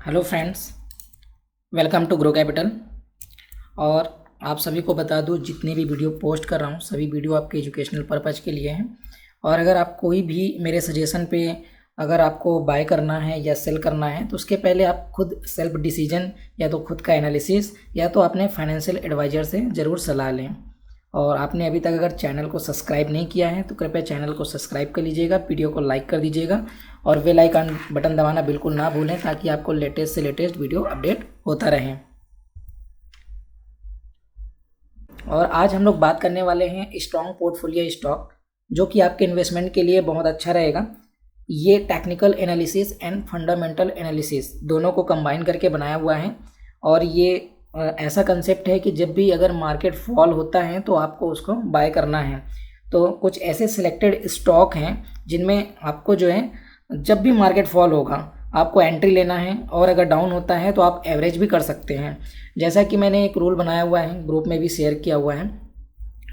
Hello friends, welcome to Grow Capital. और आप सभी को बता दूं, जितने भी वीडियो पोस्ट कर रहा हूं सभी वीडियो आपके एजुकेशनल पर्पज़ के लिए हैं। और अगर आप कोई भी मेरे सजेशन पे अगर आपको बाय करना है या सेल करना है तो उसके पहले आप खुद सेल्फ डिसीजन या तो खुद का एनालिसिस या तो अपने फाइनेंशियल एडवाइज़र से ज़रूर सलाह लें। और आपने अभी तक अगर चैनल को सब्सक्राइब नहीं किया है तो कृपया चैनल को सब्सक्राइब कर लीजिएगा, वीडियो को लाइक कर दीजिएगा और बेल आइकन बटन दबाना बिल्कुल ना भूलें ताकि आपको लेटेस्ट से लेटेस्ट वीडियो अपडेट होता रहे। और आज हम लोग बात करने वाले हैं स्ट्रॉन्ग पोर्टफोलियो स्टॉक, जो कि आपके इन्वेस्टमेंट के लिए बहुत अच्छा रहेगा। ये technical analysis and fundamental analysis दोनों को कंबाइन करके बनाया हुआ है। और ये ऐसा कंसेप्ट है कि जब भी अगर मार्केट फॉल होता है तो आपको उसको बाय करना है। तो कुछ ऐसे सिलेक्टेड स्टॉक हैं जिनमें आपको जो है जब भी मार्केट फॉल होगा आपको एंट्री लेना है, और अगर डाउन होता है तो आप एवरेज भी कर सकते हैं। जैसा कि मैंने एक रूल बनाया हुआ है, ग्रुप में भी शेयर किया हुआ है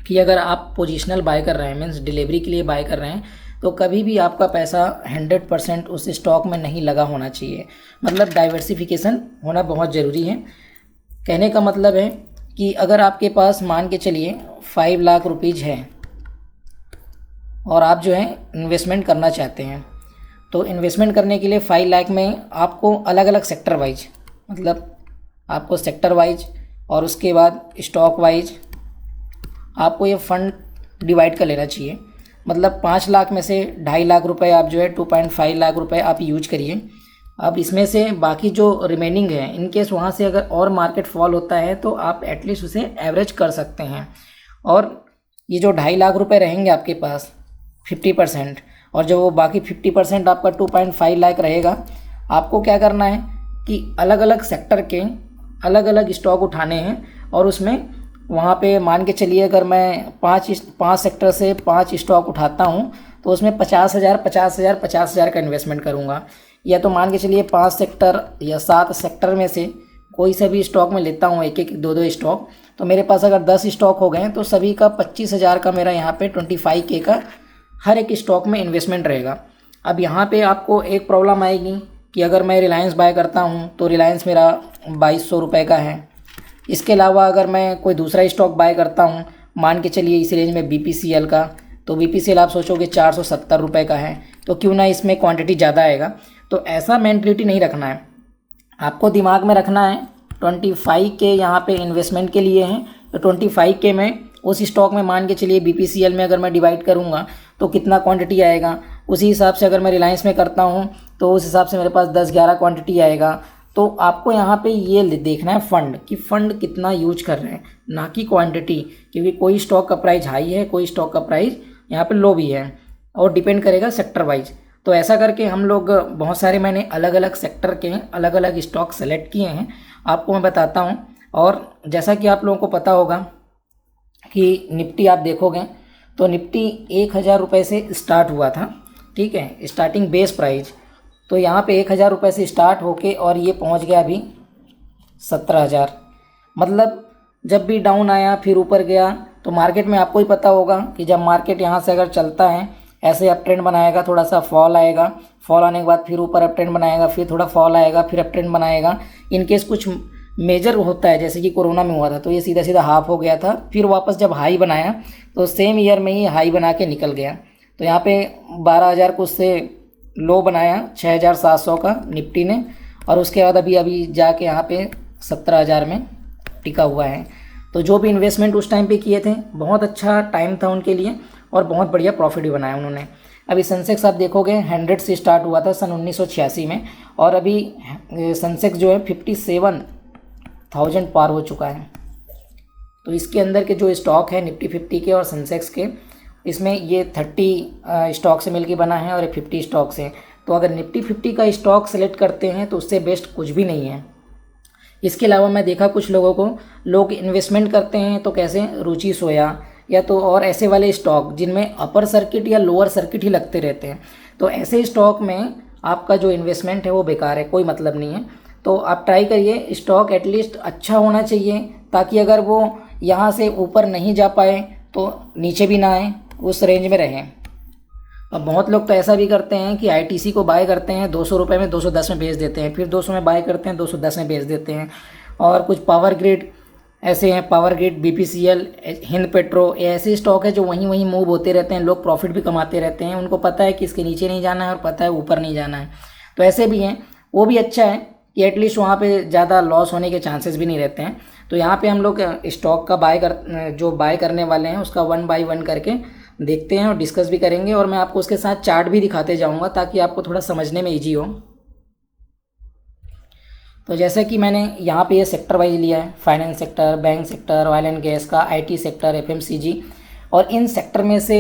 कि अगर आप पोजिशनल बाय कर रहे हैं, मीन्स डिलीवरी के लिए बाय कर रहे हैं, तो कभी भी आपका पैसा 100% उस स्टॉक में नहीं लगा होना चाहिए। मतलब डाइवर्सिफिकेशन होना बहुत ज़रूरी है। कहने का मतलब है कि अगर आपके पास मान के चलिए 5 लाख रुपीज़ है और आप जो है इन्वेस्टमेंट करना चाहते हैं, तो इन्वेस्टमेंट करने के लिए 5 लाख में आपको अलग अलग सेक्टर वाइज, मतलब आपको सेक्टर वाइज और उसके बाद स्टॉक वाइज आपको ये फंड डिवाइड कर लेना चाहिए। मतलब 5 लाख में से 2.5 लाख रुपए आप जो है 2.5 लाख रुपए आप यूज करिए। अब इसमें से बाकी जो रिमेनिंग है, इनकेस वहाँ से अगर और मार्केट फॉल होता है तो आप एटलीस्ट उसे एवरेज कर सकते हैं। और ये जो 2.5 लाख रुपए रहेंगे आपके पास 50%, और जो वो बाकी 50% आपका 2.5 लाख रहेगा, आपको क्या करना है कि अलग अलग सेक्टर के अलग अलग स्टॉक उठाने हैं। और उसमें वहाँ पे मान के चलिए अगर मैं 5 सेक्टर से 5 स्टॉक उठाता हूँ तो उसमें 50,000 का इन्वेस्टमेंट करूँगा। या तो मान के चलिए 5 सेक्टर या 7 सेक्टर में से कोई सा भी स्टॉक में लेता हूँ, एक एक 2 स्टॉक, तो मेरे पास अगर 10 स्टॉक हो गए तो सभी का 25,000 का मेरा यहाँ पे 25K का हर एक स्टॉक में इन्वेस्टमेंट रहेगा। अब यहाँ पे आपको एक प्रॉब्लम आएगी कि अगर मैं रिलायंस बाय करता हूँ तो रिलायंस मेरा 2200 रुपये का है। इसके अलावा अगर मैं कोई दूसरा स्टॉक बाय करता हूँ, मान के चलिए इस रेंज में BPCL का, तो BPCL आप सोचोगे 470 रुपये का है, तो क्यों ना इसमें क्वांटिटी ज़्यादा आएगा। तो ऐसा मेंटलिटी नहीं रखना है, आपको दिमाग में रखना है 25K यहाँ पे इन्वेस्टमेंट के लिए है। तो 25K में उस स्टॉक में मान के चलिए BPCL में अगर मैं डिवाइड करूँगा तो कितना क्वांटिटी आएगा, उसी हिसाब से अगर मैं रिलायंस में करता हूँ तो उस हिसाब से मेरे पास 10-11 क्वांटिटी आएगा। तो आपको यहाँ पे ये देखना है फंड कि फंड कितना यूज कर रहे हैं, ना कि क्वांटिटी, क्योंकि कोई स्टॉक का प्राइस हाई है, कोई स्टॉक का प्राइस यहाँ पे लो भी है, और डिपेंड करेगा सेक्टर वाइज। तो ऐसा करके हम लोग बहुत सारे मैंने अलग अलग सेक्टर के अलग अलग स्टॉक सेलेक्ट किए हैं, आपको मैं बताता हूँ। और जैसा कि आप लोगों को पता होगा कि निफ्टी आप देखोगे तो निफ्टी 1,000 रुपये से स्टार्ट हुआ था, ठीक है, स्टार्टिंग बेस प्राइस। तो यहाँ पे 1,000 रुपये से स्टार्ट होके और ये पहुँच गया अभी 17,000। मतलब जब भी डाउन आया फिर ऊपर गया, तो मार्केट में आपको ही पता होगा कि जब मार्केट यहाँ से अगर चलता है ऐसे अप ट्रेंड बनाएगा, थोड़ा सा फॉल आएगा, फॉल आने के बाद फिर ऊपर अप ट्रेंड बनाएगा, फिर थोड़ा फॉल आएगा, फिर अप ट्रेंड बनाएगा। इनकेस कुछ मेजर होता है जैसे कि कोरोना में हुआ था तो ये सीधा सीधा हाफ हो गया था, फिर वापस जब हाई बनाया तो सेम ईयर में ही हाई बना के निकल गया। तो यहाँ पे 12,000 को उससे लो बनाया 6,700 का निफ्टी ने, और उसके बाद अभी जाके यहाँ पे 17,000 में टिका हुआ है। तो जो भी इन्वेस्टमेंट उस टाइम पे किए थे बहुत अच्छा टाइम था उनके लिए और बहुत बढ़िया प्रॉफिट भी बनाया उन्होंने। अभी सेंसेक्स आप देखोगे 100 से स्टार्ट हुआ था सन 1986 में, और अभी सेंसेक्स जो है 57,000 पार हो चुका है। तो इसके अंदर के जो स्टॉक है निफ्टी 50 के और सेंसेक्स के, इसमें ये 30 स्टॉक से मिलके बना है और ये 50 स्टॉक से। तो अगर निफ्टी 50 का स्टॉक सेलेक्ट करते हैं तो उससे बेस्ट कुछ भी नहीं है। इसके अलावा मैं देखा कुछ लोगों को, लोग इन्वेस्टमेंट करते हैं तो कैसे रुचि सोया या तो और ऐसे वाले स्टॉक जिनमें अपर सर्किट या लोअर सर्किट ही लगते रहते हैं, तो ऐसे स्टॉक में आपका जो इन्वेस्टमेंट है वो बेकार है, कोई मतलब नहीं है। तो आप ट्राई करिए, स्टॉक एटलीस्ट अच्छा होना चाहिए ताकि अगर वो यहाँ से ऊपर नहीं जा पाए तो नीचे भी ना आए, उस रेंज में रहें। अब बहुत लोग तो ऐसा भी करते हैं कि आईटीसी को बाय करते हैं 200 रुपये में, 210 में बेच देते हैं, फिर 200 में बाय करते हैं, 210 में बेच देते हैं। और कुछ पावर ग्रिड ऐसे हैं, power grid, BPCL, Hind petro, ये ऐसे स्टॉक है जो वहीं वहीं मूव होते रहते हैं, लोग प्रॉफिट भी कमाते रहते हैं, उनको पता है कि इसके नीचे नहीं जाना है और पता है ऊपर नहीं जाना है। तो ऐसे भी हैं, वो भी अच्छा है कि एटलीस्ट वहाँ पे ज़्यादा लॉस होने के चांसेस भी नहीं रहते हैं। तो यहाँ पे हम लोग स्टॉक का जो बाय करने वाले हैं उसका 1 बाय 1 करके देखते हैं और डिस्कस भी करेंगे, और मैं आपको उसके साथ चार्ट भी दिखाते जाऊँगा ताकि आपको थोड़ा समझने में ईजी हो। तो जैसे कि मैंने यहाँ पे ये सेक्टर वाइज लिया है, finance sector, bank sector, oil and gas का, आईटी सेक्टर, एफएमसीजी, और इन सेक्टर में से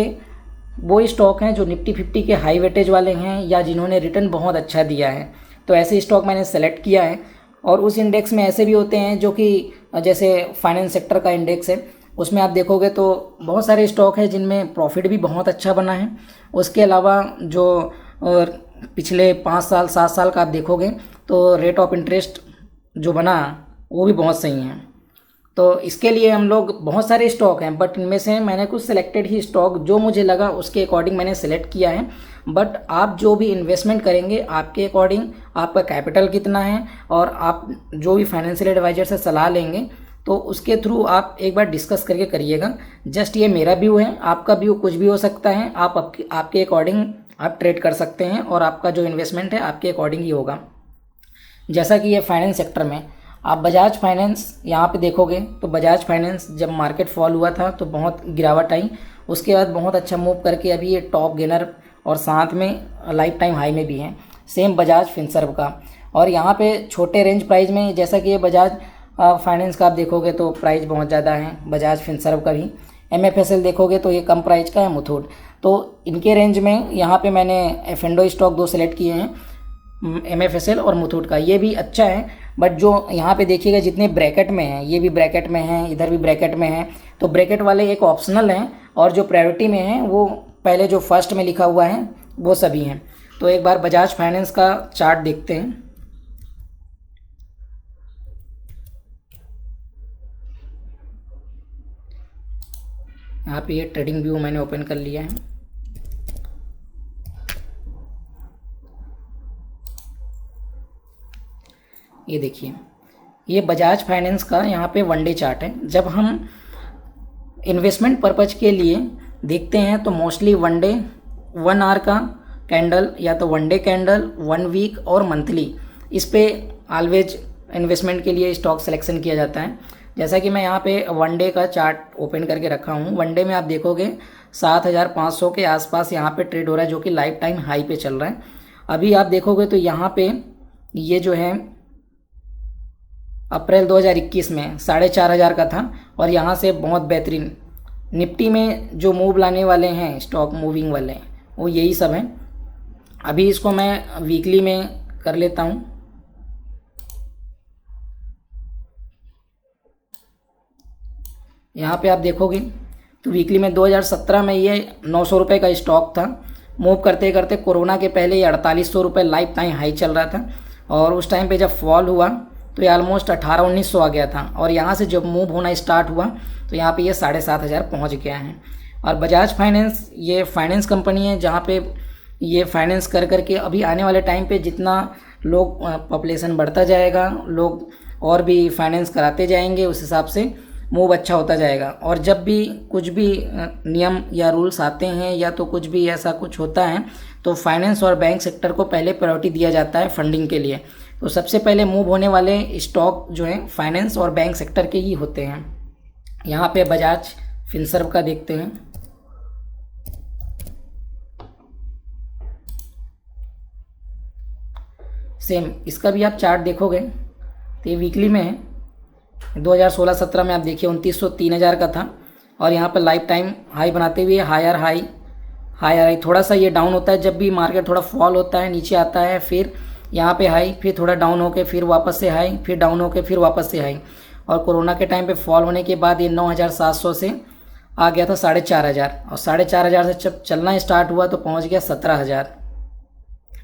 वो स्टॉक हैं जो निफ्टी 50 के हाई वेटेज वाले हैं या जिन्होंने रिटर्न बहुत अच्छा दिया है। तो ऐसे स्टॉक मैंने सेलेक्ट किया है। और उस इंडेक्स में ऐसे भी होते हैं जो कि जैसे फाइनेंस सेक्टर का इंडेक्स है, उसमें आप देखोगे तो बहुत सारे स्टॉक हैं जिनमें प्रॉफिट भी बहुत अच्छा बना है। उसके अलावा जो पिछले 5 साल 7 साल का आप देखोगे तो रेट ऑफ इंटरेस्ट जो बना वो भी बहुत सही है। तो इसके लिए हम लोग बहुत सारे स्टॉक हैं, बट इनमें से मैंने कुछ सिलेक्टेड ही स्टॉक जो मुझे लगा उसके अकॉर्डिंग मैंने सेलेक्ट किया है। बट आप जो भी इन्वेस्टमेंट करेंगे आपके अकॉर्डिंग, आपका कैपिटल कितना है और आप जो भी फाइनेंशियल एडवाइजर से सलाह लेंगे तो उसके थ्रू आप एक बार डिस्कस करके करिएगा। जस्ट ये मेरा व्यू है, आपका व्यू कुछ भी हो सकता है। आपके अकॉर्डिंग आप ट्रेड कर सकते हैं और आपका जो इन्वेस्टमेंट है आपके अकॉर्डिंग ही होगा। जैसा कि ये फाइनेंस सेक्टर में आप बजाज फाइनेंस यहाँ पे देखोगे तो बजाज फाइनेंस जब मार्केट फॉल हुआ था तो बहुत गिरावट आई, उसके बाद बहुत अच्छा मूव करके अभी ये टॉप गेनर और साथ में लाइफ टाइम हाई में भी है। सेम बजाज फिनसर्व का, और यहाँ पे छोटे रेंज प्राइस में जैसा कि ये बजाज फाइनेंस का आप देखोगे तो प्राइस बहुत ज़्यादा है, बजाज फिनसर्व का भी। एमएफएसएल देखोगे तो ये कम प्राइस का है, मुथूट। तो इनके रेंज में यहाँ पे मैंने एफेंडो स्टॉक 2 सेलेक्ट किए हैं, एमएफएसएल और मुथूट का, ये भी अच्छा है। बट जो यहाँ पे देखिएगा जितने ब्रैकेट में हैं, ये भी ब्रैकेट में हैं, इधर भी ब्रैकेट में हैं, तो ब्रैकेट वाले एक ऑप्शनल हैं और जो प्रायोरिटी में हैं वो पहले जो फर्स्ट में लिखा हुआ है वो सभी हैं। तो एक बार बजाज फाइनेंस का चार्ट देखते हैं। यहाँ पे ये ट्रेडिंग व्यू मैंने ओपन कर लिया है। ये देखिए, ये बजाज फाइनेंस का यहाँ पे 1 डे चार्ट है। जब हम इन्वेस्टमेंट पर्पज के लिए देखते हैं तो मोस्टली 1 डे, 1 आवर का कैंडल, या तो 1 डे कैंडल, 1 वीक और मंथली, इस पे ऑलवेज इन्वेस्टमेंट के लिए स्टॉक सिलेक्शन किया जाता है। जैसा कि मैं यहाँ पे 1 डे का चार्ट ओपन करके रखा हूँ। 1 डे में आप देखोगे 7500 के आसपास यहाँ पे ट्रेड हो रहा है, जो कि लाइफ टाइम हाई पे चल रहा है। अभी आप देखोगे तो यहाँ पे ये जो है अप्रैल 2021 में 4500 का था, और यहाँ से बहुत बेहतरीन निफ्टी में जो मूव लाने वाले हैं स्टॉक मूविंग वाले वो यही सब हैं। अभी इसको मैं वीकली में कर लेता हूँ। यहाँ पे आप देखोगे तो वीकली में 2017 में ये 900 रुपये का स्टॉक था, मूव करते करते कोरोना के पहले ये 4800 रुपये लाइफ टाइम हाई चल रहा था, और उस टाइम पे जब फॉल हुआ तो ये ऑलमोस्ट 1800-1900 आ गया था, और यहाँ से जब मूव होना स्टार्ट हुआ तो यहाँ पे ये 7500 पहुँच गया है। और बजाज फाइनेंस ये फाइनेंस कंपनी है जहाँ पे ये फाइनेंस कर करके अभी आने वाले टाइम पे जितना लोग पॉपुलेशन बढ़ता जाएगा, लोग और भी फाइनेंस कराते जाएंगे, उस हिसाब से मूव अच्छा होता जाएगा। और जब भी कुछ भी नियम या रूल्स आते हैं या तो कुछ भी ऐसा कुछ होता है तो फाइनेंस और बैंक सेक्टर को पहले प्रायोरिटी दिया जाता है फंडिंग के लिए। तो सबसे पहले मूव होने वाले स्टॉक जो हैं फाइनेंस और बैंक सेक्टर के ही होते हैं। यहाँ पे बजाज फिनसर्व का देखते हैं। सेम इसका भी आप चार्ट देखोगे तो ये वीकली में है। 2016-17 में आप देखिए 2900-3000 का था, और यहाँ पर लाइफ टाइम हाई बनाते हुए हायर हाई थोड़ा सा ये डाउन होता है जब भी मार्केट थोड़ा फॉल होता है, नीचे आता है, फिर यहाँ पे हाई, फिर थोड़ा डाउन होके फिर वापस से हाई, फिर डाउन होके फिर वापस से हाई। और कोरोना के टाइम पे फॉल होने के बाद ये 9700 से आ गया था 4500, और 4500 से जब चलना स्टार्ट हुआ तो पहुँच गया 17000,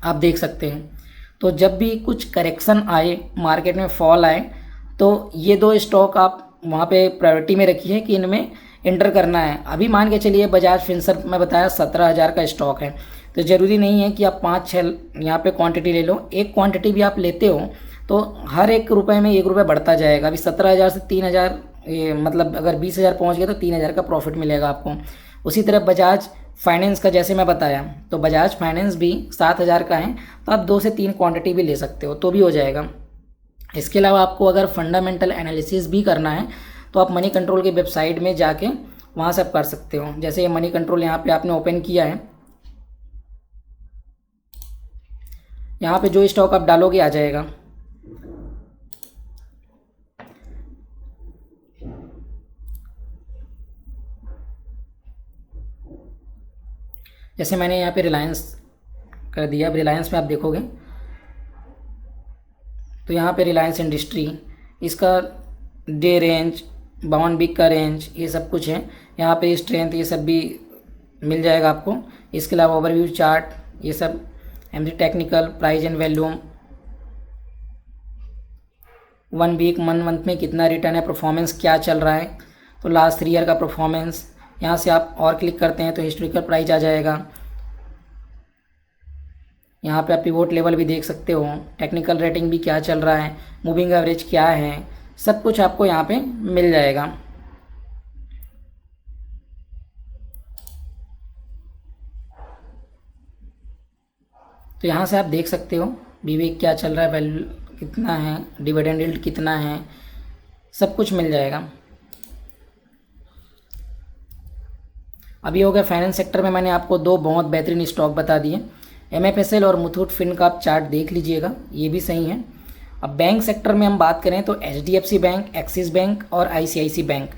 आप देख सकते हैं। तो जब भी कुछ करेक्शन आए, मार्केट में फॉल आए, तो ये 2 स्टॉक आप वहाँ पे प्रायोरिटी में रखिए कि इनमें इंटर करना है। अभी मान के चलिए बजाज फिनसर्व में बताया 17,000 का स्टॉक है, तो ज़रूरी नहीं है कि आप 5-6 यहाँ पे क्वांटिटी ले लो। एक क्वांटिटी भी आप लेते हो तो हर एक रुपये में 1 रुपये बढ़ता जाएगा। अभी 17,000 से 3,000, ये मतलब अगर 20,000 पहुँच गया तो 3,000 का प्रॉफिट मिलेगा आपको। उसी तरह बजाज फाइनेंस का जैसे मैं बताया, तो बजाज फाइनेंस भी 7,000 का है, तो आप 2 से 3 क्वांटिटी भी ले सकते हो तो भी हो जाएगा। इसके अलावा आपको अगर फंडामेंटल एनालिसिस भी करना है तो आप मनी कंट्रोल की वेबसाइट में जाके वहाँ से आप कर सकते हो। जैसे ये मनी कंट्रोल यहाँ पे आपने ओपन किया है, यहाँ पे जो स्टॉक आप डालोगे आ जाएगा। जैसे मैंने यहाँ पे रिलायंस कर दिया। अब रिलायंस में आप देखोगे तो यहाँ पे रिलायंस इंडस्ट्री, इसका डे रेंज, 52 वीक का रेंज, ये सब कुछ है। यहाँ पे स्ट्रेंथ ये सब भी मिल जाएगा आपको। इसके अलावा ओवरव्यू चार्ट, ये सब MD technical, price and volume, 1 week, month में कितना रिटर्न है, परफॉर्मेंस क्या चल रहा है, तो लास्ट 3 ईयर का परफॉर्मेंस। यहाँ से आप और क्लिक करते हैं तो हिस्टोरिकल प्राइस आ जाएगा। यहाँ पे आप पिवोट लेवल भी देख सकते हो, टेक्निकल रेटिंग भी क्या चल रहा है, मूविंग एवरेज क्या है, सब कुछ आपको यहाँ पे मिल जाएगा। तो यहाँ से आप देख सकते हो विवेक क्या चल रहा है, वैल्यू कितना है, डिविडेंड यील्ड कितना है, सब कुछ मिल जाएगा। अभी हो गया फाइनेंस सेक्टर में मैंने आपको 2 बहुत बेहतरीन स्टॉक बता दिए, MFSL और मुथूट फिन का आप चार्ट देख लीजिएगा, ये भी सही है। अब बैंक सेक्टर में हम बात करें तो HDFC बैंक, एक्सिस बैंक और ICICI बैंक,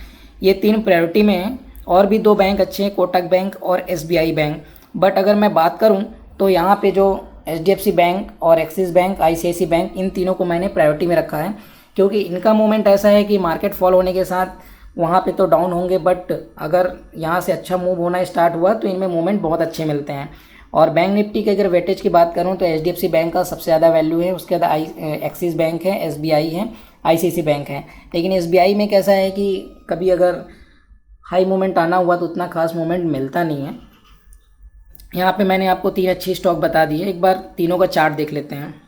ये 3 प्रायोरिटी में हैं। और भी 2 बैंक अच्छे हैं, कोटक बैंक और SBI बैंक। बट अगर मैं बात करूं तो यहाँ पे जो HDFC बैंक और एक्सिस बैंक, ICICI बैंक, इन तीनों को मैंने प्रायोरिटी में रखा है, क्योंकि इनका मूवमेंट ऐसा है कि मार्केट फॉल होने के साथ वहाँ पे तो डाउन होंगे, बट अगर यहाँ से अच्छा मूव होना स्टार्ट हुआ तो इनमें मूवमेंट बहुत अच्छे मिलते हैं। और बैंक निफ्टी के अगर वेटेज की बात करूँ तो HDFC बैंक का सबसे ज़्यादा वैल्यू है, उसके बाद एक्सिस बैंक है, SBI है, ICICI बैंक है। लेकिन SBI में कैसा है कि कभी अगर हाई मूवमेंट आना हुआ तो उतना खास मूवमेंट मिलता नहीं है। यहाँ पे मैंने आपको 3 अच्छी स्टॉक बता दी है, एक बार तीनों का चार्ट देख लेते हैं।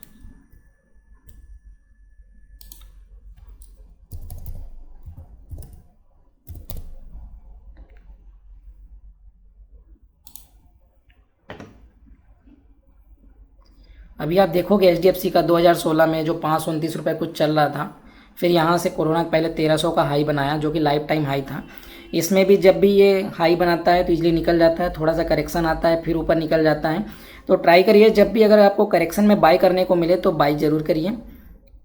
अभी आप देखोगे HDFC का 2016 में जो 529 रुपये कुछ चल रहा था, फिर यहाँ से कोरोना के पहले 1300 का हाई बनाया जो कि लाइफ टाइम हाई था। इसमें भी जब भी ये हाई बनाता है तो इजली निकल जाता है, थोड़ा सा करेक्शन आता है फिर ऊपर निकल जाता है। तो ट्राई करिए, जब भी अगर आपको करेक्शन में बाई करने को मिले तो बाई ज़रूर करिए।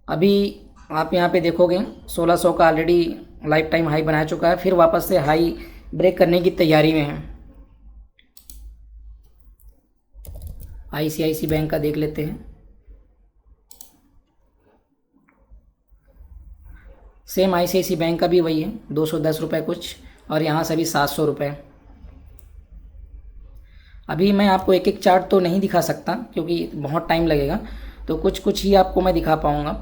अभी आप यहाँ पे देखोगे 1600 का ऑलरेडी लाइफ टाइम हाई बना चुका है, फिर वापस से हाई ब्रेक करने की तैयारी में है। ICICI बैंक का देख लेते हैं, सेम ICICI बैंक का भी वही है 210 रुपये कुछ, और यहाँ से भी 700 रुपये। अभी मैं आपको एक एक चार्ट तो नहीं दिखा सकता क्योंकि बहुत टाइम लगेगा, तो कुछ कुछ ही आपको मैं दिखा पाऊँगा।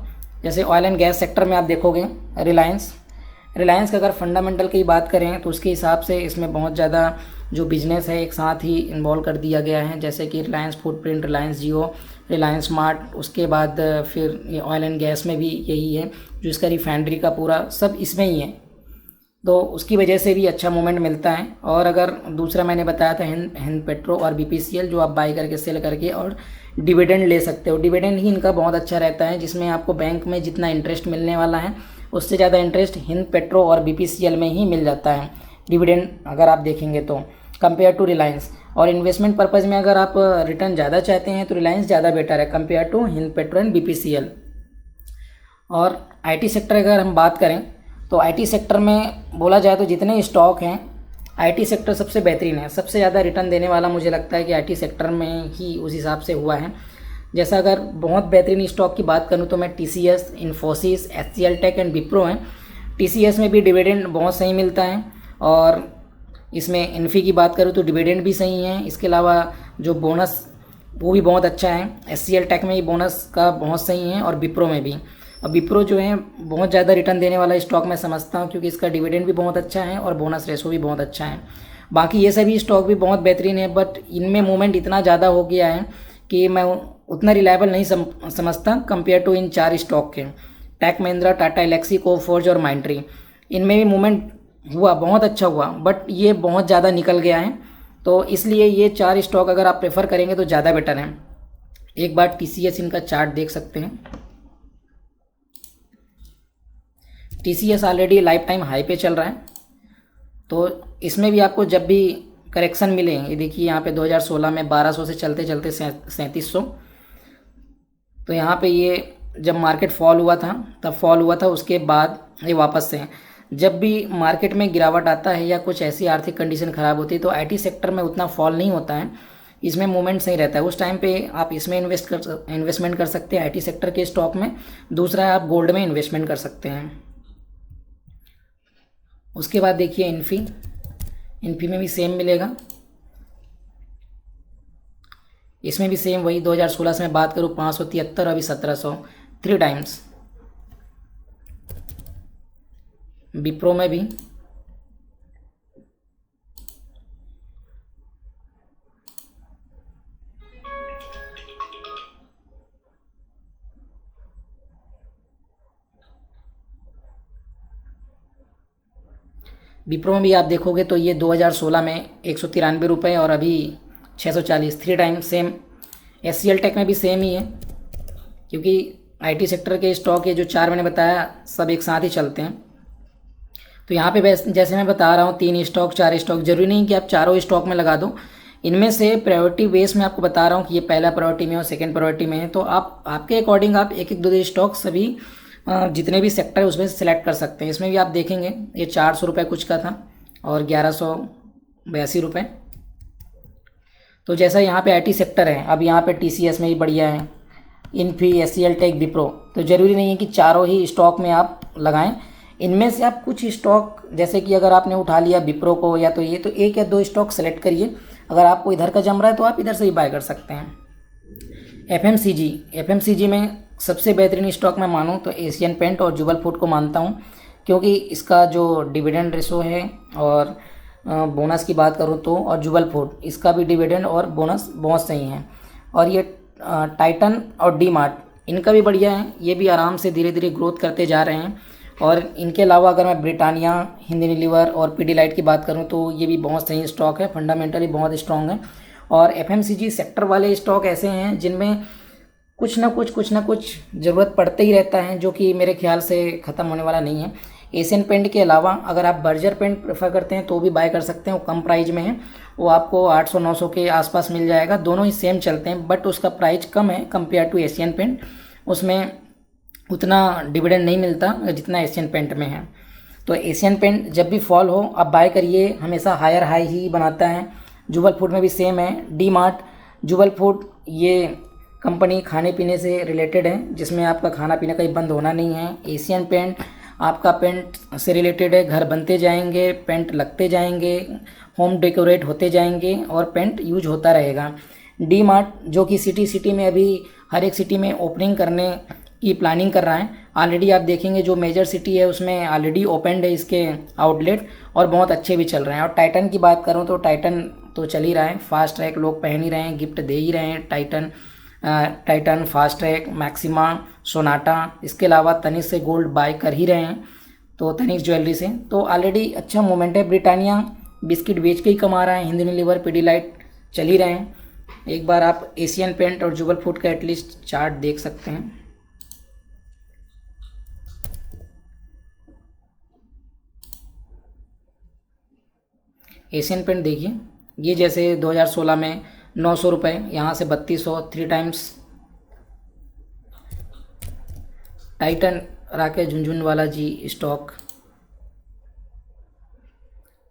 जैसे ऑयल एंड गैस सेक्टर में आप देखोगे रिलायंस का अगर फंडामेंटल की बात करें तो उसके हिसाब से इसमें बहुत ज़्यादा जो बिजनेस है एक साथ ही इन्वॉल्व कर दिया गया है, जैसे कि रिलायंस फुटप्रिंट, रिलायंस जियो, रिलायंस स्मार्ट। उसके बाद फिर ये ऑयल एंड गैस में भी यही है, जो इसका रिफाइनरी का पूरा सब इसमें ही है, तो उसकी वजह से भी अच्छा मूवमेंट मिलता है। और अगर दूसरा मैंने बताया था हिंद पेट्रो और BPCL, जो आप बाई करके सेल करके और डिविडेंड ले सकते हो। डिविडेंड ही इनका बहुत अच्छा रहता है, जिसमें आपको बैंक में जितना इंटरेस्ट मिलने वाला है उससे ज़्यादा इंटरेस्ट हिंद पेट्रो और BPCL में ही मिल जाता है डिविडेंड, अगर आप देखेंगे तो कंपेयर टू रिलायंस। और इन्वेस्टमेंट पर्पज़ में अगर आप रिटर्न ज़्यादा चाहते हैं तो रिलायंस ज़्यादा बेटर है compare to Hind petro and BPCL। और IT सेक्टर अगर हम बात करें तो IT सेक्टर में बोला जाए तो जितने स्टॉक हैं IT सेक्टर सबसे बेहतरीन है, सबसे ज़्यादा रिटर्न देने वाला मुझे लगता है कि IT सेक्टर में ही उस हिसाब से हुआ है। जैसा अगर बहुत बेहतरीन स्टॉक की बात करूं तो मैं TCS, Infosys, HCL tech and Wipro हैं। TCS में भी डिविडेंड बहुत सही मिलता है, और इसमें इन्फी की बात करूं तो डिविडेंड भी सही है। इसके अलावा जो बोनस वो भी बहुत अच्छा है। HCL टेक में भी बोनस का बहुत सही है और विप्रो में भी। और विप्रो जो है बहुत ज़्यादा रिटर्न देने वाला स्टॉक मैं समझता हूँ, क्योंकि इसका डिविडेंड भी बहुत अच्छा है और बोनस रेशो भी बहुत अच्छा है। बाकी ये सभी स्टॉक भी बहुत बेहतरीन है, बट इनमें मूवमेंट इतना ज़्यादा हो गया है कि मैं उतना रिलायबल नहीं समझता कंपेयर टू इन 4 स्टॉक के। टेक महिंद्रा, टाटा एलेक्सी, कोफोर्ज और माइंट्री, इनमें भी मूवमेंट हुआ, बहुत अच्छा हुआ, बट ये बहुत ज़्यादा निकल गया है। तो इसलिए ये 4 स्टॉक अगर आप प्रेफर करेंगे तो ज़्यादा बेटर है। एक बार TCS इनका चार्ट देख सकते हैं। TCS already life time high पे चल रहा है, तो इसमें भी आपको जब भी करेक्शन मिले, ये देखिए यहाँ पे 2016 में 1200 से चलते चलते 3700, तो यहाँ पे ये जब मार्केट फॉल हुआ था तब फॉल हुआ था, उसके बाद ये वापस से जब भी मार्केट में गिरावट आता है या कुछ ऐसी आर्थिक कंडीशन ख़राब होती है तो IT सेक्टर में उतना फॉल नहीं होता है, इसमें मूवमेंट सही रहता है। उस टाइम पे आप इसमें इन्वेस्टमेंट कर सकते हैं IT सेक्टर के स्टॉक में। दूसरा है आप गोल्ड में इन्वेस्टमेंट कर सकते हैं। उसके बाद देखिए इन्फी में भी सेम मिलेगा, इसमें भी सेम वही 2016 से मैं बात करूँ 573, अभी 1700, 3 टाइम्स। विप्रो में भी आप देखोगे तो ये 2016 में 193 रुपये और अभी 640, 3 टाइम सेम। SCL टेक में भी सेम ही है, क्योंकि IT सेक्टर के स्टॉक ये जो 4 मैंने बताया सब एक साथ ही चलते हैं। तो यहाँ पे जैसे मैं बता रहा हूँ 3 स्टॉक 4 स्टॉक, जरूरी नहीं कि आप चारों स्टॉक में लगा दो। इनमें से प्रायोरिटी बेस में आपको बता रहा हूँ कि ये पहला प्रायोरिटी में और सेकंड प्रायोरिटी में है, तो आप आपके अकॉर्डिंग आप एक एक दो स्टॉक सभी जितने भी सेक्टर है उसमें से सिलेक्ट कर सकते हैं। इसमें भी आप देखेंगे ये 400 रुपये कुछ का था और 1182 रुपये। तो जैसा यहाँ पे IT सेक्टर है, अब यहाँ पे TCS में भी बढ़िया है, इन्फी, SCL टेक, विप्रो, तो ज़रूरी नहीं है कि चारों ही स्टॉक में आप लगाएं। इनमें से आप कुछ स्टॉक, जैसे कि अगर आपने उठा लिया विप्रो को या तो ये, तो 1 या 2 स्टॉक सेलेक्ट करिए। अगर आपको इधर का जम रहा है तो आप इधर से ही बाय कर सकते हैं। FMCG में सबसे बेहतरीन स्टॉक मैं मानूँ तो एशियन पेंट और जुबल फूड को मानता हूँ, क्योंकि इसका जो डिविडेंड रेशो है और बोनस की बात करूँ तो, और जुबल फूड इसका भी डिविडेंड और बोनस बहुत सही है। और ये टाइटन और डी-मार्ट इनका भी बढ़िया है, ये भी आराम से धीरे धीरे ग्रोथ करते जा रहे हैं। और इनके अलावा अगर मैं ब्रिटानिया, हिंदनी लीवर और पीडीलाइट की बात करूं तो ये भी बहुत सही स्टॉक है, फंडामेंटली बहुत स्ट्रॉन्ग है। और FMCG सेक्टर वाले स्टॉक ऐसे हैं जिनमें कुछ ना कुछ ज़रूरत पड़ते ही रहता है, जो कि मेरे ख्याल से ख़त्म होने वाला नहीं है। एशियन पेंट के अलावा अगर आप बर्जर पेंट प्रेफर करते हैं तो भी बाय कर सकते हैं, वो कम प्राइस में है, वो आपको 800-900 के आसपास मिल जाएगा। दोनों ही सेम चलते हैं, बट उसका प्राइस कम है कंपेयर टू एशियन पेंट, उसमें उतना डिविडेंड नहीं मिलता जितना एशियन पेंट में है। तो एशियन पेंट जब भी फॉल हो आप बाय करिए, हमेशा हायर हाई ही बनाता है। जुबल फूड में भी सेम है। डी-मार्ट, जुबल फूड ये कंपनी खाने पीने से रिलेटेड है, जिसमें आपका खाना पीना कहीं बंद होना नहीं है। एशियन पेंट आपका पेंट से रिलेटेड है, घर बनते जाएंगे, पेंट लगते जाएंगे, होम डेकोरेट होते जाएंगे और पेंट यूज होता रहेगा। डी-मार्ट जो कि सिटी में अभी हर एक सिटी में ओपनिंग करने की प्लानिंग कर रहा है। ऑलरेडी आप देखेंगे जो मेजर सिटी है उसमें ऑलरेडी ओपनड है इसके आउटलेट, और बहुत अच्छे भी चल रहे हैं। और टाइटन की बात करूं तो टाइटन तो चल ही रहा है, फास्ट ट्रैक लोग पहन ही रहे हैं, गिफ्ट दे ही रहे हैं। Titan, fast track, maxima, Sonata, इसके अलावा तनिष्क से गोल्ड बाय कर ही रहे हैं, तो तनिष्क ज्वेलरी से तो ऑलरेडी अच्छा मूवमेंट है। ब्रिटानिया बिस्किट बेच के ही कमा रहा है, हिंदनी लीवर, पीडीलाइट चल ही रहे हैं। एक बार आप एशियन पेंट और जुबल फूड का एटलीस्ट चार्ट देख सकते हैं। एशियन पेंट देखिए, ये जैसे 2016 में 900 रुपये, यहाँ से 3200, 3 टाइम्स। टाइटन, राकेश झुनझुनवाला जी स्टॉक,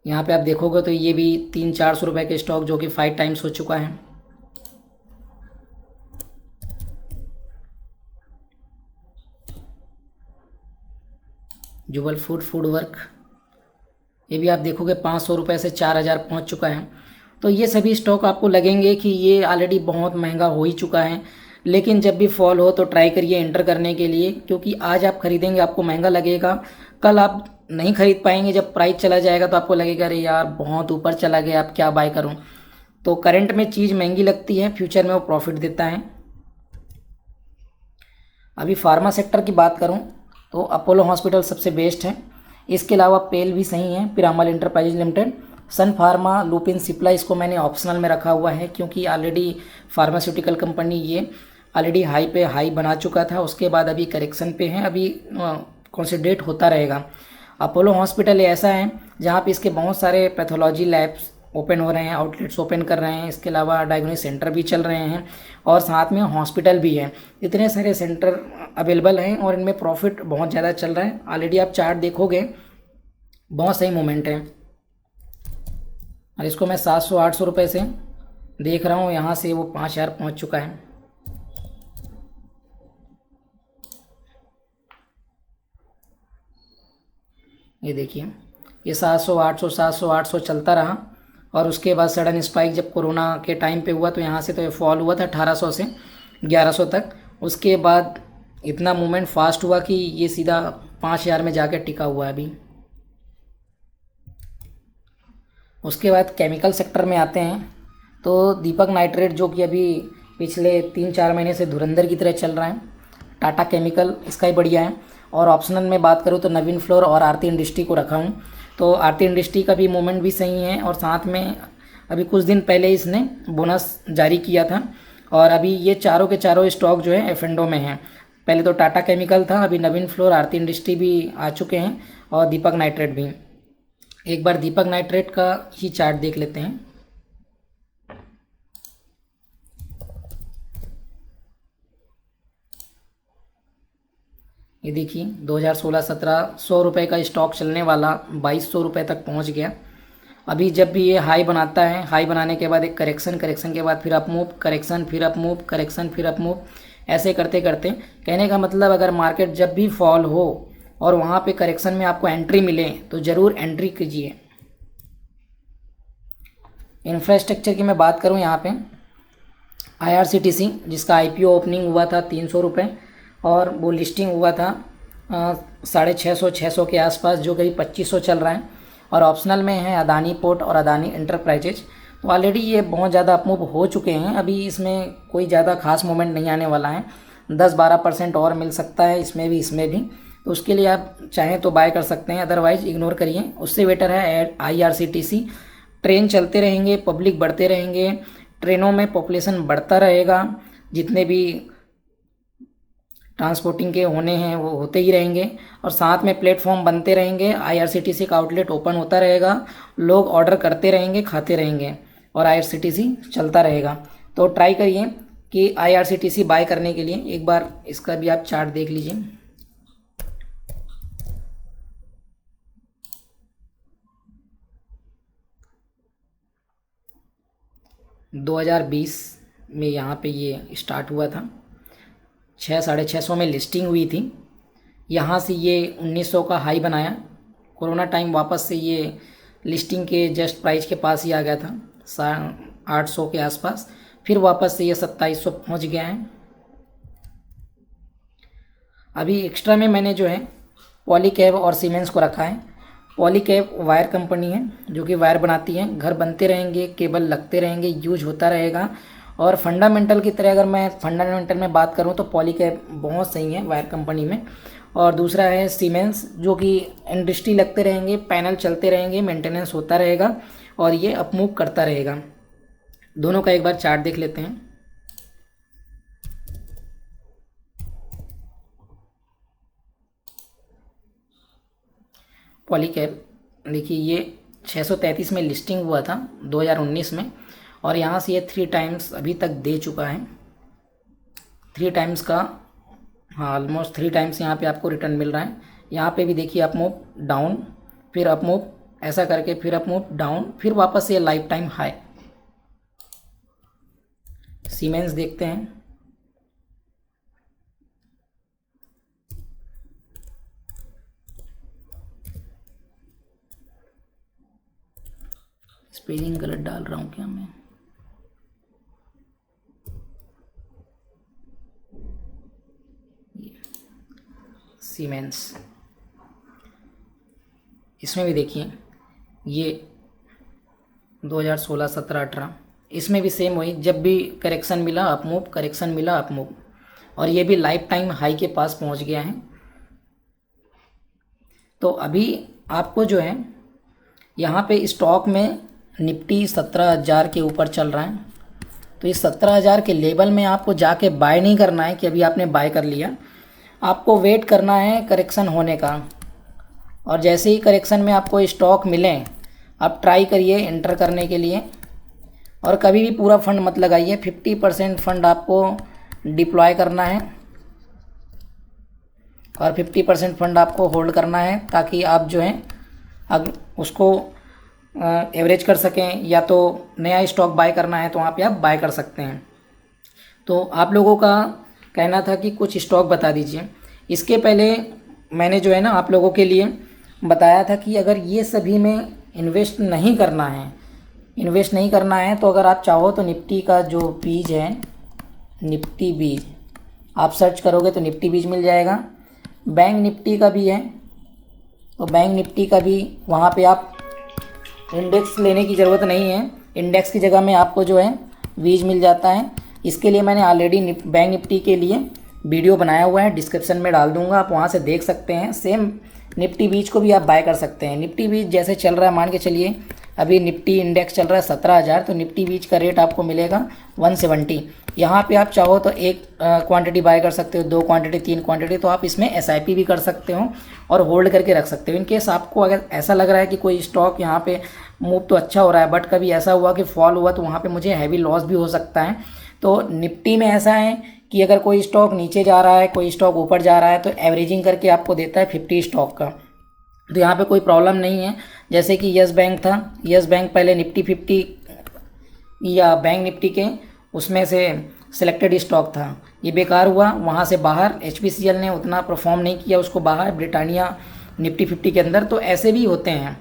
यहाँ पे आप देखोगे तो ये भी 300-400 रुपये के स्टॉक जो कि 5 टाइम्स हो चुका है। जुबल फूड वर्क, ये भी आप देखोगे 500 रुपये से 4000 पहुँच चुका है। तो ये सभी स्टॉक आपको लगेंगे कि ये ऑलरेडी बहुत महंगा हो ही चुका है, लेकिन जब भी फॉल हो तो ट्राई करिए एंटर करने के लिए, क्योंकि आज आप खरीदेंगे आपको महंगा लगेगा, कल आप नहीं खरीद पाएंगे। जब प्राइस चला जाएगा तो आपको लगेगा अरे यार बहुत ऊपर चला गया, अब क्या बाय करूं। तो करंट में चीज़ महंगी लगती है, फ्यूचर में वो प्रॉफिट देता है। अभी फार्मा सेक्टर की बात करूं तो अपोलो हॉस्पिटल सबसे बेस्ट है। इसके अलावा पेल भी सही है, पिरामल इंटरप्राइजेज लिमिटेड, सन फार्मा, लुपिन, सिप्ला, इसको मैंने ऑप्शनल में रखा हुआ है क्योंकि ऑलरेडी फार्मास्यूटिकल कंपनी ये ऑलरेडी हाई पे हाई बना चुका था, उसके बाद अभी करेक्शन पे है, अभी कंसोलिडेट होता रहेगा। अपोलो हॉस्पिटल ऐसा है जहाँ पे इसके बहुत सारे पैथोलॉजी लैब्स ओपन हो रहे हैं, आउटलेट्स ओपन कर रहे हैं, इसके अलावा डायग्नोस्टिक सेंटर भी चल रहे हैं और साथ में हॉस्पिटल भी है। इतने सारे सेंटर अवेलेबल हैं और इनमें प्रॉफिट बहुत ज़्यादा चल रहा है। ऑलरेडी आप चार्ट देखोगे बहुत सही मूवमेंट है, और इसको मैं 700-800 रुपये से देख रहा हूँ, यहाँ से वो 5000 पहुँच चुका है। ये देखिए, ये 700-800 700-800 चलता रहा और उसके बाद सडन स्पाइक जब कोरोना के टाइम पे हुआ तो यहाँ से तो ये फॉल हुआ था 1800 से 1100 तक। उसके बाद इतना मूवमेंट फास्ट हुआ कि ये सीधा 5000 में जाकर टिका हुआ है अभी। उसके बाद केमिकल सेक्टर में आते हैं तो दीपक नाइट्रेट जो कि अभी पिछले 3-4 महीने से धुरंधर की तरह चल रहा है, टाटा केमिकल इसका ही बढ़िया है। और ऑप्शनल में बात करूँ तो नवीन फ्लोर और आरती इंडस्ट्री को रखा हूँ, तो आरती इंडस्ट्री का भी मूवमेंट भी सही है और साथ में अभी कुछ दिन पहले इसने बोनस जारी किया था। और अभी ये चारों के चारों स्टॉक जो है एफ एंडो में हैं। पहले तो टाटा केमिकल था, अभी नवीन फ्लोर, आरती इंडस्ट्री भी आ चुके हैं और दीपक नाइट्रेट भी। एक बार दीपक नाइट्रेट का ही चार्ट देख लेते हैं। ये देखिए 2016-17 100 रुपये का स्टॉक चलने वाला 2200 रुपये तक पहुंच गया। अभी जब भी ये हाई बनाता है, हाई बनाने के बाद एक करेक्शन, करेक्शन के बाद फिर अप मूव, करेक्शन, फिर अप मूव, करेक्शन, फिर अप मूव, ऐसे करते करते, कहने का मतलब अगर मार्केट जब भी फॉल हो और वहाँ पे करेक्शन में आपको एंट्री मिले तो ज़रूर एंट्री कीजिए। इंफ्रास्ट्रक्चर की मैं बात करूँ यहाँ पे IRCTC जिसका IPO ओपनिंग हुआ था 300 रुपये और वो लिस्टिंग हुआ था 650 के आसपास, जो करीब 2500 चल रहा है। और ऑप्शनल में है अदानी पोर्ट और अदानी इंटरप्राइजेज, तो ऑलरेडी ये बहुत ज़्यादा अपमूव हो चुके हैं, अभी इसमें कोई ज़्यादा खास मोमेंट नहीं आने वाला है। 10-12% और मिल सकता है इसमें भी, तो उसके लिए आप चाहें तो बाय कर सकते हैं, अदरवाइज इग्नोर करिए। उससे बेटर है IRCTC। ट्रेन चलते रहेंगे, पब्लिक बढ़ते रहेंगे, ट्रेनों में पॉपुलेशन बढ़ता रहेगा, जितने भी ट्रांसपोर्टिंग के होने हैं वो होते ही रहेंगे और साथ में प्लेटफॉर्म बनते रहेंगे, IRCTC का आउटलेट ओपन होता रहेगा, लोग ऑर्डर करते रहेंगे, खाते रहेंगे और IRCTC चलता रहेगा। तो ट्राई करिए कि IRCTC बाय करने के लिए। एक बार इसका भी आप चार्ट देख लीजिए। दो 2020 में यहाँ पे ये स्टार्ट हुआ था, 600-650 में लिस्टिंग हुई थी, यहाँ से ये 1900 का हाई बनाया, कोरोना टाइम वापस से ये लिस्टिंग के जस्ट प्राइस के पास ही आ गया था 800 के आसपास, फिर वापस से ये 2700 पहुँच गया है। अभी एक्स्ट्रा में मैंने जो है पॉलीकैब और सीमेंस को रखा है। पॉलीकैब वायर कंपनी है जो कि वायर बनाती है, घर बनते रहेंगे, केबल लगते रहेंगे, यूज होता रहेगा। और फंडामेंटल की तरह अगर मैं फंडामेंटल में बात करूं तो पॉलीकैब बहुत सही है वायर कंपनी में। और दूसरा है सीमेंस जो कि इंडस्ट्री लगते रहेंगे, पैनल चलते रहेंगे, मेंटेनेंस होता रहेगा और ये अपमूव करता रहेगा। दोनों का एक बार चार्ट देख लेते हैं। पॉलीकैब देखिए ये 633 में लिस्टिंग हुआ था 2019 में और यहाँ से ये 3 टाइम्स अभी तक दे चुका है, 3 टाइम्स का, हाँ ऑलमोस्ट 3 टाइम्स यहाँ पे आपको रिटर्न मिल रहा है। यहाँ पे भी देखिए अप मूव डाउन, फिर अप मूव, ऐसा करके फिर अप मूव डाउन, फिर वापस ये लाइफ टाइम हाई। सीमेंस देखते हैं, स्पेलिंग गलत डाल रहा हूँ क्या मैं? सीमेंस। इसमें भी देखिए ये 2016, 17, 18, इसमें भी सेम वही, जब भी करेक्शन मिला अप मूव, करेक्शन मिला अप मूव, और ये भी लाइफ टाइम हाई के पास पहुंच गया है। तो अभी आपको जो है यहाँ पे स्टॉक में निफ्टी 17,000 के ऊपर चल रहा है। तो इस 17,000 के लेवल में आपको जाके बाय नहीं करना है कि अभी आपने बाय कर लिया, आपको वेट करना है करेक्शन होने का। और जैसे ही करेक्शन में आपको स्टॉक मिले आप ट्राई करिए एंटर करने के लिए। और कभी भी पूरा फंड मत लगाइए, 50% फंड आपको डिप्लॉय करना है और 50% फंड आपको होल्ड करना है, ताकि आप जो है अगर उसको एवरेज कर सकें, या तो नया स्टॉक बाय करना है तो वहाँ पे आप बाय कर सकते हैं। तो आप लोगों का कहना था कि कुछ स्टॉक बता दीजिए। इसके पहले मैंने जो है ना आप लोगों के लिए बताया था कि अगर ये सभी में इन्वेस्ट नहीं करना है तो अगर आप चाहो तो निफ्टी का जो बीज है, निफ्टी बीज आप सर्च करोगे तो निफ्टी बीज मिल जाएगा। बैंक निफ्टी का भी है, तो बैंक निफ्टी का भी वहाँ पे आप इंडेक्स लेने की ज़रूरत नहीं है, इंडेक्स की जगह में आपको जो है बीज मिल जाता है। इसके लिए मैंने ऑलरेडी बैंक निफ्टी के लिए वीडियो बनाया हुआ है, डिस्क्रिप्शन में डाल दूंगा, आप वहाँ से देख सकते हैं। सेम निफ्टी बीज को भी आप बाय कर सकते हैं। निफ्टी बीज जैसे चल रहा है, मान के चलिए अभी निफ्टी इंडेक्स चल रहा है 17,000, तो निफ्टी बीज का रेट आपको मिलेगा 170। यहाँ पे आप चाहो तो एक क्वांटिटी बाय कर सकते हो, 2 क्वांटिटी, 3 क्वांटिटी, तो आप इसमें SIP भी कर सकते हो और होल्ड करके रख सकते हो। इनकेस आपको अगर ऐसा लग रहा है कि कोई स्टॉक यहाँ पे मूव तो अच्छा हो रहा है बट कभी ऐसा हुआ कि फॉल हुआ तो वहाँ पे मुझे हैवी लॉस भी हो सकता है। तो निफ्टी में ऐसा है कि अगर कोई स्टॉक नीचे जा रहा है, कोई स्टॉक ऊपर जा रहा है, तो एवरेजिंग करके आपको देता है 50 स्टॉक का, तो यहाँ पे कोई प्रॉब्लम नहीं है। जैसे कि यस बैंक था, यस बैंक पहले निफ्टी 50 या बैंक निफ्टी के उसमें से सिलेक्टेड स्टॉक था, ये बेकार हुआ, वहाँ से बाहर HPCL ने उतना परफॉर्म नहीं किया, उसको बाहर ब्रिटानिया निफ्टी 50 के अंदर। तो ऐसे भी होते हैं,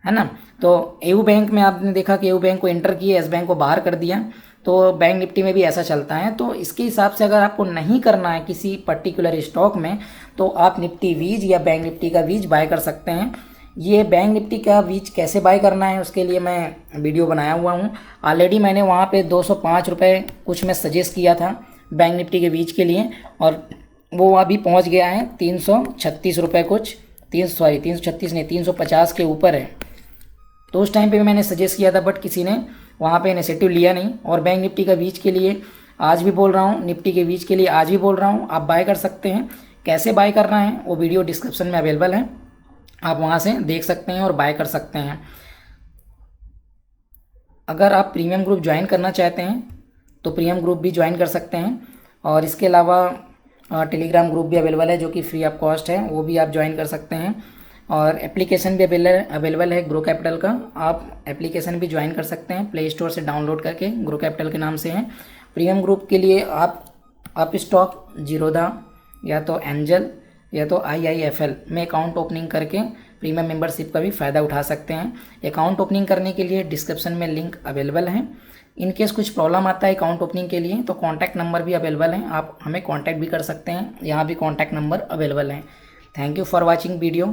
है ना। तो EU बैंक में आपने देखा कि EU बैंक को एंटर किया, यस बैंक को बाहर कर दिया, तो बैंक निफ्टी में भी ऐसा चलता है। तो इसके हिसाब से अगर आपको नहीं करना है किसी पर्टिकुलर स्टॉक में, तो आप निफ्टी बीज या बैंक निफ्टी का बीज बाय कर सकते हैं। ये बैंक निफ्टी का बीज कैसे बाय करना है उसके लिए मैं वीडियो बनाया हुआ हूँ ऑलरेडी। मैंने वहाँ पे 205 रुपये कुछ में सजेस्ट किया था बैंक निफ्टी के बीज के लिए, और वो अभी पहुँच गया है 336 रुपये कुछ, 336 नहीं, 350 के ऊपर है। तो उस टाइम पे मैंने सजेस्ट किया था बट किसी ने वहाँ पे इनिशिएटिव लिया नहीं। और बैंक निफ्टी का बीज के लिए आज भी बोल रहा हूँ, निफ्टी के बीज के लिए आज भी बोल रहा हूँ, आप बाय कर सकते हैं। कैसे बाय करना है वो वीडियो डिस्क्रिप्शन में अवेलेबल है, आप वहाँ से देख सकते हैं और बाय कर सकते हैं। अगर आप प्रीमियम ग्रुप ज्वाइन करना चाहते हैं तो प्रीमियम ग्रुप भी ज्वाइन कर सकते हैं। और इसके अलावा टेलीग्राम ग्रुप भी अवेलेबल है जो कि फ्री ऑफ कॉस्ट है, वो भी आप ज्वाइन कर सकते हैं। और एप्लीकेशन भी अवेलेबल है ग्रो कैपिटल का, आप एप्लीकेशन भी ज्वाइन कर सकते हैं प्ले स्टोर से डाउनलोड करके, ग्रो कैपिटल के नाम से है। प्रीमियम ग्रुप के लिए आप स्टॉक जीरोधा या तो एंजल या तो IIFL में अकाउंट ओपनिंग करके प्रीमियम मेंबरशिप का भी फ़ायदा उठा सकते हैं। अकाउंट ओपनिंग करने के लिए डिस्क्रिप्शन में लिंक अवेलेबल है। इनकेस कुछ प्रॉब्लम आता है अकाउंट ओपनिंग के लिए तो कॉन्टैक्ट नंबर भी अवेलेबल है, आप हमें कॉन्टैक्ट भी कर सकते हैं, यहाँ भी कॉन्टैक्ट नंबर अवेलेबल है। Thank you for watching video.